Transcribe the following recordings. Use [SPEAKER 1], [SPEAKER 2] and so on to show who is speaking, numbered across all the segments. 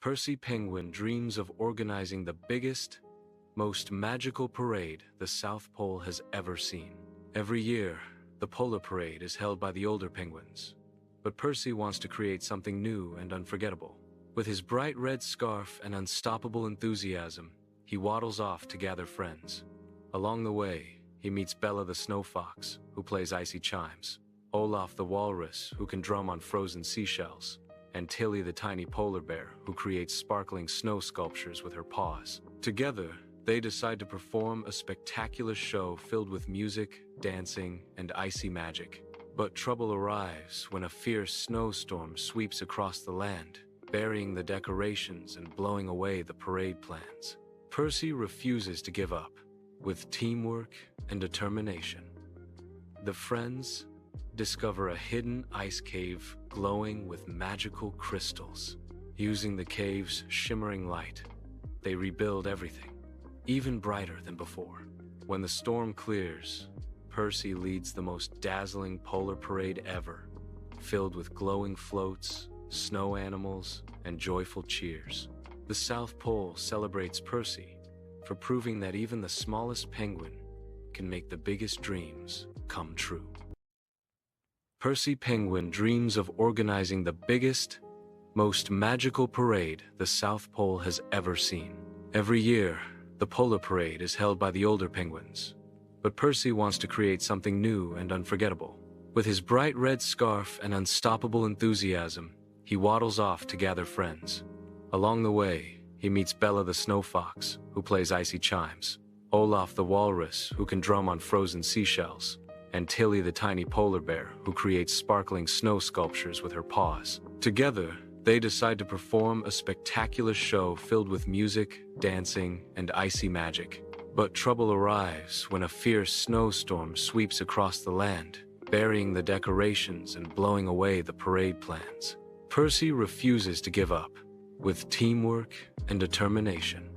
[SPEAKER 1] Percy Penguin dreams of organizing the biggest, most magical parade the South Pole has ever seen. Every year, the Polar Parade is held by the older penguins, but Percy wants to create something new and unforgettable. With his bright red scarf and unstoppable enthusiasm, he waddles off to gather friends. Along the way, he meets Bella the Snow Fox, who plays icy chimes, Olaf the Walrus, who can drum on frozen seashells, and Tilly the tiny polar bear, who creates sparkling snow sculptures with her paws. Together, they decide to perform a spectacular show filled with music, dancing, and icy magic. But trouble arrives when a fierce snowstorm sweeps across the land, burying the decorations and blowing away the parade plans. Percy refuses to give up. With teamwork and determination, the friends discover a hidden ice cave glowing with magical crystals. Using the cave's shimmering light, they rebuild everything, even brighter than before. When the storm clears, Percy leads the most dazzling polar parade ever, filled with glowing floats, snow animals, and joyful cheers. The South Pole celebrates Percy for proving that even the smallest penguin can make the biggest dreams come true. Percy Penguin dreams of organizing the biggest, most magical parade the South Pole has ever seen. Every year, the Polar Parade is held by the older penguins, but Percy wants to create something new and unforgettable. With his bright red scarf and unstoppable enthusiasm, he waddles off to gather friends. Along the way, he meets Bella the Snow Fox, who plays icy chimes, Olaf the Walrus, who can drum on frozen seashells, and Tilly the tiny polar bear, who creates sparkling snow sculptures with her paws. Together, they decide to perform a spectacular show filled with music, dancing, and icy magic. But trouble arrives when a fierce snowstorm sweeps across the land, burying the decorations and blowing away the parade plans. Percy refuses to give up. With teamwork and determination,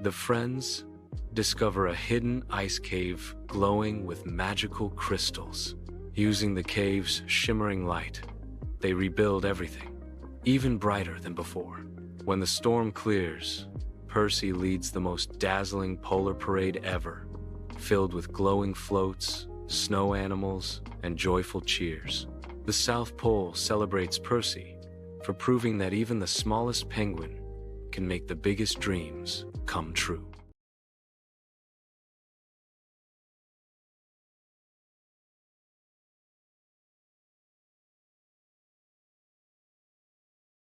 [SPEAKER 1] the friends discover a hidden ice cave glowing with magical crystals. Using the cave's shimmering light, they rebuild everything, even brighter than before. When the storm clears, Percy leads the most dazzling polar parade ever, filled with glowing floats, snow animals, and joyful cheers. The South Pole celebrates Percy for proving that even the smallest penguin can make the biggest dreams come true.